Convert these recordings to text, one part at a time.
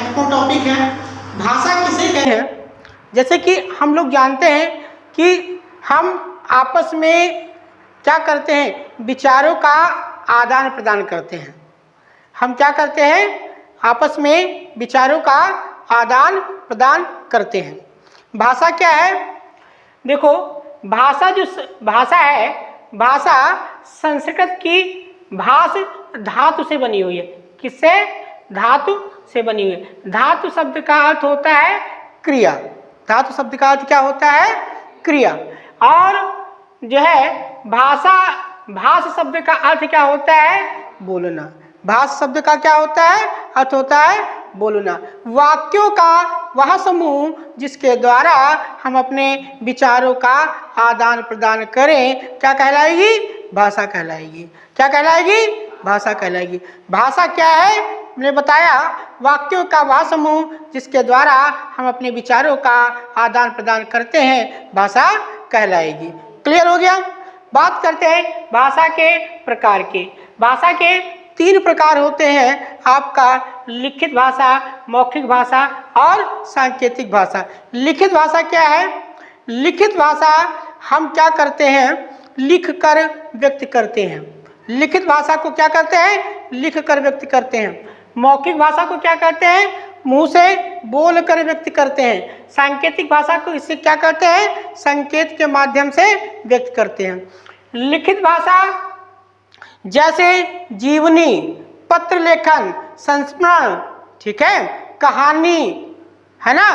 महत्वपूर्ण टॉपिक है। भाषा किसे कहते हैं? जैसे कि हम लोग जानते हैं कि हम आपस में क्या करते हैं, विचारों का आदान प्रदान करते हैं। हम क्या करते हैं, आपस में विचारों का आदान प्रदान करते हैं। भाषा क्या है? देखो, भाषा जो भाषा है, भाषा संस्कृत की भाष धातु से बनी हुई है। किससे? धातु से बनी हुई है। धातु शब्द का अर्थ होता है क्रिया। धातु शब्द का अर्थ क्या होता है? क्रिया। और जो है भाषा, भाष शब्द का अर्थ क्या होता है? बोलना। भाष शब्द का क्या होता है? अर्थ होता है बोलना। वाक्यों का वह समूह जिसके द्वारा हम अपने विचारों का आदान प्रदान करें, क्या कहलाएगी? भाषा कहलाएगी। क्या कहलाएगी? भाषा कहलाएगी। भाषा क्या है? हमने बताया, वाक्यों का वह समूह जिसके द्वारा हम अपने विचारों का आदान प्रदान करते हैं, भाषा कहलाएगी। क्लियर हो गया? बात करते हैं भाषा के प्रकार के। भाषा के 3 प्रकार होते हैं आपका: लिखित भाषा, मौखिक भाषा और सांकेतिक भाषा। लिखित भाषा क्या है? लिखित भाषा हम क्या करते हैं, लिख कर व्यक्त करते हैं। लिखित भाषा को क्या करते हैं? लिख कर व्यक्त करते हैं। मौखिक भाषा को क्या करते हैं? मुंह से बोल कर व्यक्त करते हैं। सांकेतिक भाषा को इससे क्या करते हैं? संकेत के माध्यम से व्यक्त करते हैं। लिखित भाषा जैसे जीवनी, पत्र लेखन, संस्मरण, ठीक है, कहानी, है ना,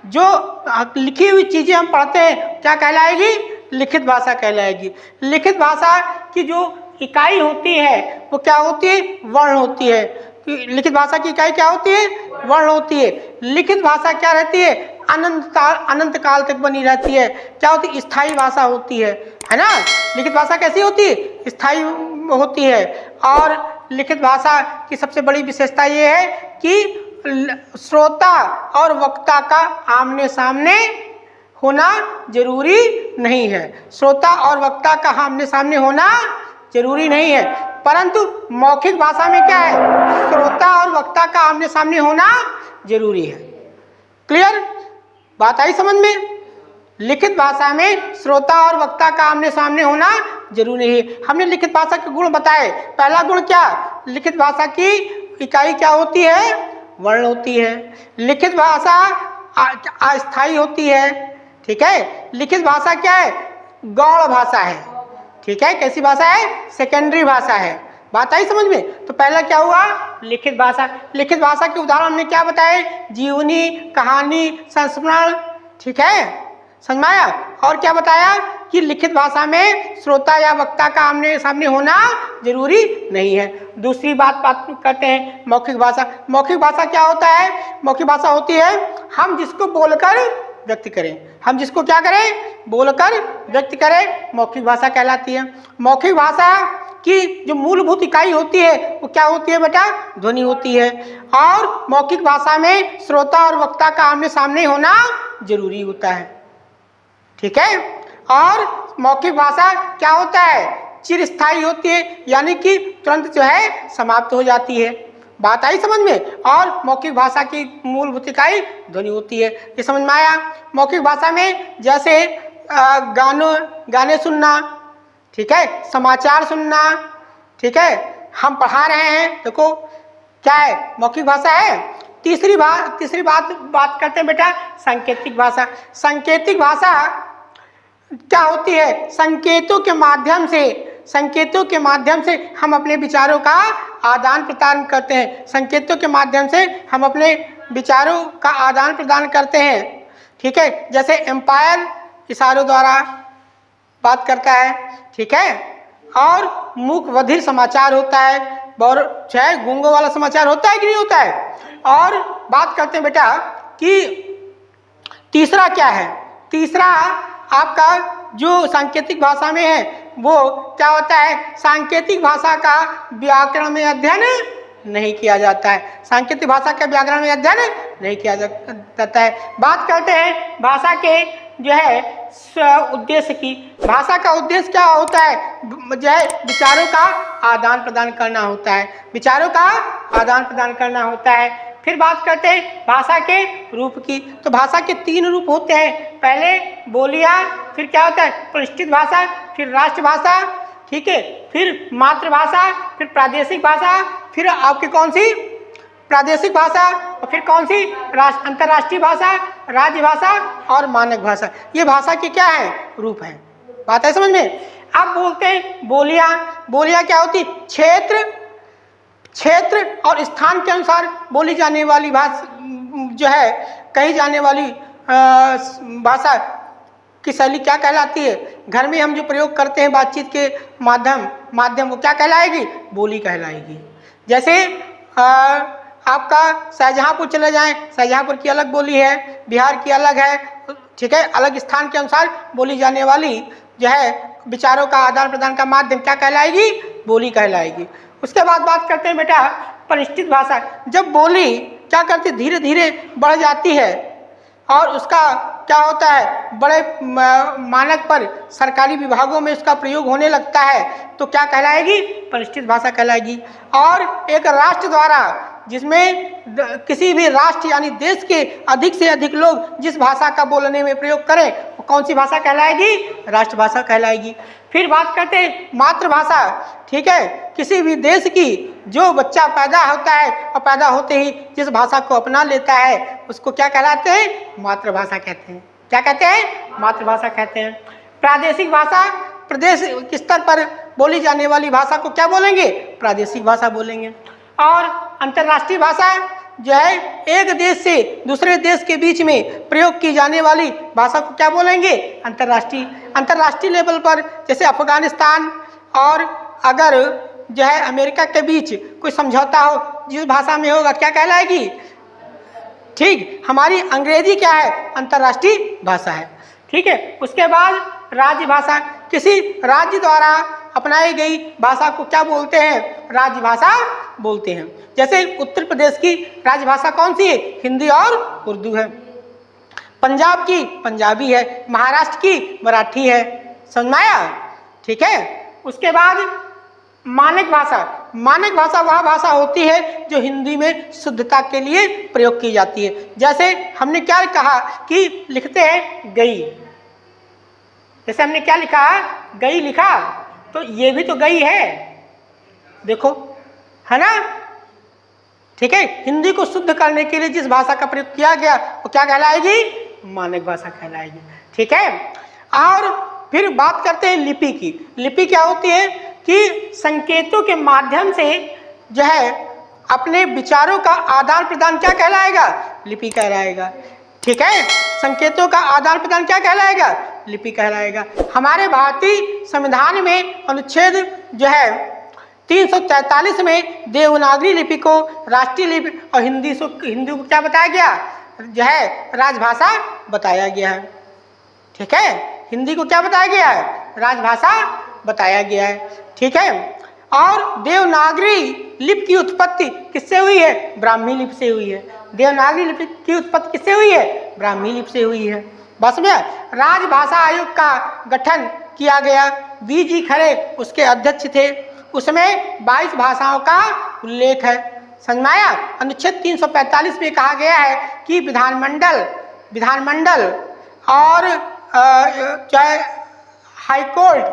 जो लिखी हुई चीजें हम पढ़ते हैं, क्या कहलाएगी? लिखित भाषा कहलाएगी। लिखित भाषा की जो इकाई होती है वो क्या होती है? वर्ण होती है। लिखित भाषा की इकाई क्या होती है? वर्ण होती है। लिखित भाषा क्या रहती है? अनंत काल तक बनी रहती है। क्या होती है? स्थायी भाषा होती है ना। लिखित भाषा कैसी होती है? स्थायी होती है। और लिखित भाषा की सबसे बड़ी विशेषता ये है कि श्रोता और वक्ता का आमने सामने होना जरूरी नहीं है। श्रोता और वक्ता का आमने सामने होना जरूरी नहीं है, परंतु मौखिक भाषा में क्या है? श्रोता और वक्ता का आमने सामने होना जरूरी है। क्लियर? बात आई समझ में? लिखित भाषा में श्रोता और वक्ता का आमने सामने होना जरूरी है। हमने लिखित भाषा के गुण बताए। पहला गुण क्या? लिखित भाषा की इकाई क्या होती है? वर्ण होती है। लिखित भाषा अस्थायी होती है, ठीक है। लिखित भाषा क्या है? गौण भाषा है, ठीक है। कैसी भाषा है? सेकेंडरी भाषा है। बात आई समझ में? तो पहला क्या हुआ? लिखित भाषा। लिखित भाषा के उदाहरण हमने क्या बताए? जीवनी, कहानी, संस्मरण, ठीक है, समझ में आया? और क्या बताया कि लिखित भाषा में श्रोता या वक्ता का आमने सामने होना जरूरी नहीं है। दूसरी बात करते हैं मौखिक भाषा। मौखिक भाषा क्या होता है? मौखिक भाषा होती है हम जिसको बोलकर व्यक्त करें। हम जिसको क्या करें? बोलकर व्यक्त करें, मौखिक भाषा कहलाती है। मौखिक भाषा की जो मूलभूत इकाई होती है वो क्या होती है बेटा? ध्वनि होती है। और मौखिक भाषा में श्रोता और वक्ता का आमने सामने होना जरूरी होता है, ठीक है। और मौखिक भाषा क्या होता है? चिरस्थायी होती है, यानी कि तुरंत जो है समाप्त हो जाती है। बात आई समझ में? और मौखिक भाषा की मूलभूत इकाई ध्वनि होती है। ये समझ में आया? मौखिक भाषा में जैसे गाने सुनना, ठीक है, समाचार सुनना, ठीक है, हम पढ़ा रहे हैं, देखो क्या है? मौखिक भाषा है। तीसरी बात करते हैं बेटा सांकेतिक भाषा। सांकेतिक भाषा क्या होती है? संकेतों के माध्यम से हम अपने विचारों का आदान प्रदान करते हैं। संकेतों के माध्यम से हम अपने विचारों का आदान प्रदान करते हैं, ठीक है। जैसे एम्पायर इशारों द्वारा बात करता है, ठीक है। और मूक बधिर समाचार होता है, और चाहे गूंगों वाला समाचार होता है कि नहीं होता है। और बात करते हैं बेटा कि तीसरा क्या है? तीसरा आपका जो सांकेतिक भाषा में है वो क्या होता है? सांकेतिक भाषा का व्याकरण में अध्ययन नहीं किया जाता है। सांकेतिक भाषा का व्याकरण में अध्ययन नहीं किया जाता है। बात करते हैं भाषा के जो है उद्देश्य की। भाषा का उद्देश्य क्या होता है? जो है विचारों का आदान प्रदान करना होता है। विचारों का आदान प्रदान करना होता है। फिर बात करते हैं भाषा के रूप की। तो भाषा के 3 रूप होते हैं। पहले बोलियां, फिर क्या होता है प्रतिष्ठित भाषा, फिर राष्ट्रभाषा, ठीक है, फिर मातृभाषा, फिर प्रादेशिक भाषा, फिर आपकी कौन सी प्रादेशिक भाषा, और फिर कौन सी अंतर्राष्ट्रीय भाषा, राज्य भाषा और मानक भाषा। ये भाषा के क्या है रूप है। बात है समझ में। अब बोलते हैं बोलियां। बोलियां क्या होती, क्षेत्र और स्थान के अनुसार बोली जाने वाली भाषा जो है, कही जाने वाली भाषा की शैली क्या कहलाती है। घर में हम जो प्रयोग करते हैं बातचीत के माध्यम वो क्या कहलाएगी, बोली कहलाएगी। जैसे आपका शाहजहाँपुर चले जाएं, शाहजहाँपुर की अलग बोली है, बिहार की अलग है, ठीक है। अलग स्थान के अनुसार बोली जाने वाली जो है विचारों का आदान प्रदान का माध्यम क्या कहलाएगी, बोली कहलाएगी। उसके बाद बात करते हैं बेटा प्रतिष्ठित भाषा। जब बोली क्या करती धीरे धीरे बढ़ जाती है और उसका क्या होता है बड़े मानक पर सरकारी विभागों में उसका प्रयोग होने लगता है, तो क्या कहलाएगी, प्रतिष्ठित भाषा कहलाएगी। और एक राष्ट्र द्वारा जिसमें किसी भी राष्ट्र यानी देश के अधिक से अधिक लोग जिस भाषा का बोलने में प्रयोग करें वो कौन सी भाषा कहलाएगी, राष्ट्रभाषा कहलाएगी। फिर बात करते हैं मातृभाषा, ठीक है। किसी भी देश की जो बच्चा पैदा होता है और पैदा होते ही जिस भाषा को अपना लेता है उसको क्या कहलाते हैं, मातृभाषा कहते हैं। क्या कहते हैं, मातृभाषा कहते हैं। प्रादेशिक भाषा, प्रदेश के स्तर पर बोली जाने वाली भाषा को क्या बोलेंगे, प्रादेशिक भाषा बोलेंगे। और अंतर्राष्ट्रीय भाषा जो है एक देश से दूसरे देश के बीच में प्रयोग की जाने वाली भाषा को क्या बोलेंगे, अंतर्राष्ट्रीय। अंतर्राष्ट्रीय लेवल पर जैसे अफगानिस्तान और अगर जो है अमेरिका के बीच कोई समझौता हो जिस भाषा में होगा क्या कहलाएगी, ठीक। हमारी अंग्रेजी क्या है, अंतर्राष्ट्रीय भाषा है, ठीक है। उसके बाद राज्य भाषा, किसी राज्य द्वारा अपनाई गई भाषा को क्या बोलते हैं, राज्य भाषा बोलते हैं। जैसे उत्तर प्रदेश की राजभाषा कौन सी है, हिंदी और उर्दू है। पंजाब की पंजाबी है, महाराष्ट्र की मराठी है। समझ में आया, ठीक है। उसके बाद मानक भाषा। मानक भाषा वह भाषा होती है जो हिंदी में शुद्धता के लिए प्रयोग की जाती है। जैसे हमने क्या कहा कि लिखते हैं गई, जैसे हमने क्या लिखा, गई लिखा, तो ये भी तो गई है, देखो, है ना, ठीक है। हिंदी को शुद्ध करने के लिए जिस भाषा का प्रयोग किया गया वो क्या कहलाएगी, मानक भाषा कहलाएगी, ठीक है। और फिर बात करते हैं लिपि की। लिपि क्या होती है कि संकेतों के माध्यम से जो है अपने विचारों का आदान प्रदान क्या कहलाएगा, लिपि कहलाएगा, ठीक है। संकेतों का आदान प्रदान क्या कहलाएगा, लिपि कहलाएगा। हमारे भारतीय संविधान में अनुच्छेद जो है 343 में देवनागरी लिपि को राष्ट्रीय लिपि और हिंदी को क्या बताया गया, जो है राजभाषा बताया गया है, ठीक है। हिंदी को क्या बताया गया है, राजभाषा बताया गया है, ठीक है। और देवनागरी लिपि की उत्पत्ति किससे हुई है, ब्राह्मी लिपि से हुई है। देवनागरी लिपि की उत्पत्ति किससे हुई है, ब्राह्मी लिपि से हुई है। बस में राजभाषा आयोग का गठन किया गया, वी.जी. खरे उसके अध्यक्ष थे। उसमें 22 भाषाओं का उल्लेख है। समझ में आया। अनुच्छेद 345 में कहा गया है कि विधानमंडल और चाहे हाईकोर्ट,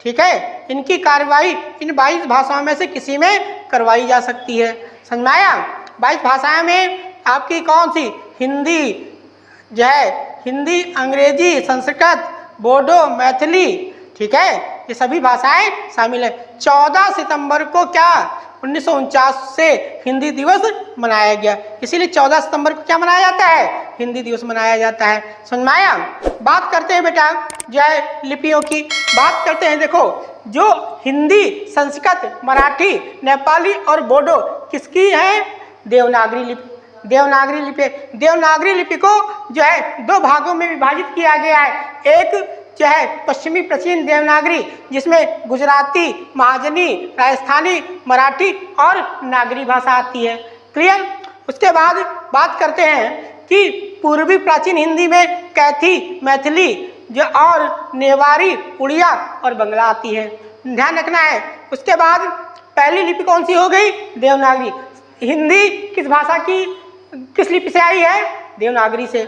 ठीक है, इनकी कार्रवाई इन 22 भाषाओं में से किसी में करवाई जा सकती है। समझ में आया। 22 भाषाएं में आपकी कौन सी, हिंदी जो है, हिंदी, अंग्रेजी, संस्कृत, बोडो, मैथिली, ठीक है, ये सभी भाषाएं शामिल है। 14 सितंबर को क्या 1949 से हिंदी दिवस मनाया गया, इसीलिए 14 सितंबर को क्या मनाया जाता है, हिंदी दिवस मनाया जाता है। समझ में आया। बात करते हैं बेटा जो है लिपियों की, बात करते हैं। देखो जो हिंदी, संस्कृत, मराठी, नेपाली और बोडो किसकी है, देवनागरी लिपि। देवनागरी लिपि को जो है 2 भागों में विभाजित किया गया है। एक जो है पश्चिमी प्राचीन देवनागरी जिसमें गुजराती, महाजनी, राजस्थानी, मराठी और नागरी भाषा आती है। क्लियर। उसके बाद बात करते हैं कि पूर्वी प्राचीन हिंदी में कैथी, मैथिली जो और नेवारी, उड़िया और बंगला आती है, ध्यान रखना है। उसके बाद पहली लिपि कौन सी हो गई, देवनागरी। हिंदी किस भाषा की किस लिपि से आई है? देवनागरी से।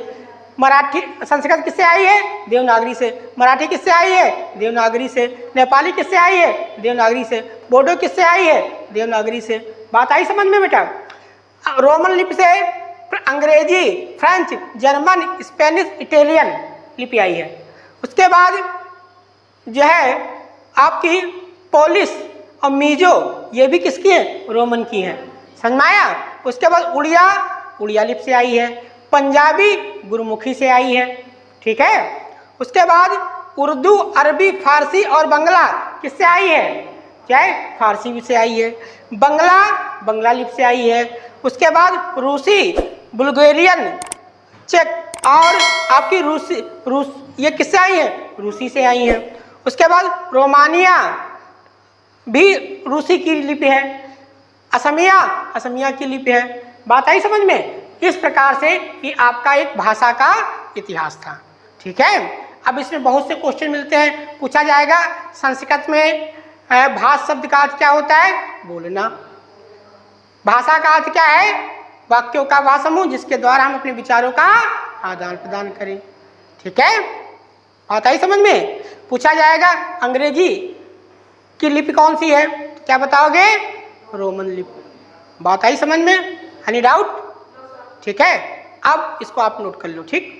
मराठी संस्कृत किससे आई है? देवनागरी से। मराठी किससे आई है? देवनागरी से। नेपाली किससे आई है? देवनागरी से। बोडो किससे आई है? देवनागरी से। बात आई समझ में बेटा? रोमन लिपि से अंग्रेजी, फ्रेंच, जर्मन, स्पेनिश, इटालियन लिपि आई है। उसके बाद जो है आपकी पोलिश और मीजो, ये भी किसकी है? रोमन की है। समझ में आया? उसके बाद उड़िया, उड़िया लिपि से आई है। पंजाबी गुरुमुखी से आई है। ठीक है। उसके बाद उर्दू, अरबी, फारसी और बंगला किससे आई है? क्या है? फारसी से आई है। बंगला, बंगला लिपि से आई है। उसके बाद रूसी, बुल्गारियन, चेक और आपकी रूस ये किससे आई है? रूसी से आई है। उसके बाद रोमानिया भी रूसी की लिपि है। असमिया, असमिया की लिपि है। बात आई समझ में? इस प्रकार से ये आपका एक भाषा का इतिहास था। ठीक है। अब इसमें बहुत से क्वेश्चन मिलते हैं, पूछा जाएगा संस्कृत में भाष शब्द का अर्थ क्या होता है? बोलना। भाषा का अर्थ क्या है? वाक्यों का वह समूह जिसके द्वारा हम अपने विचारों का आदान प्रदान करें। ठीक है। बात आई समझ में? पूछा जाएगा अंग्रेजी की लिपि कौन सी है? क्या बताओगे? रोमन लिपि। बात आई समझ में? Any doubt? ठीक है। अब इसको आप नोट कर लो। ठीक।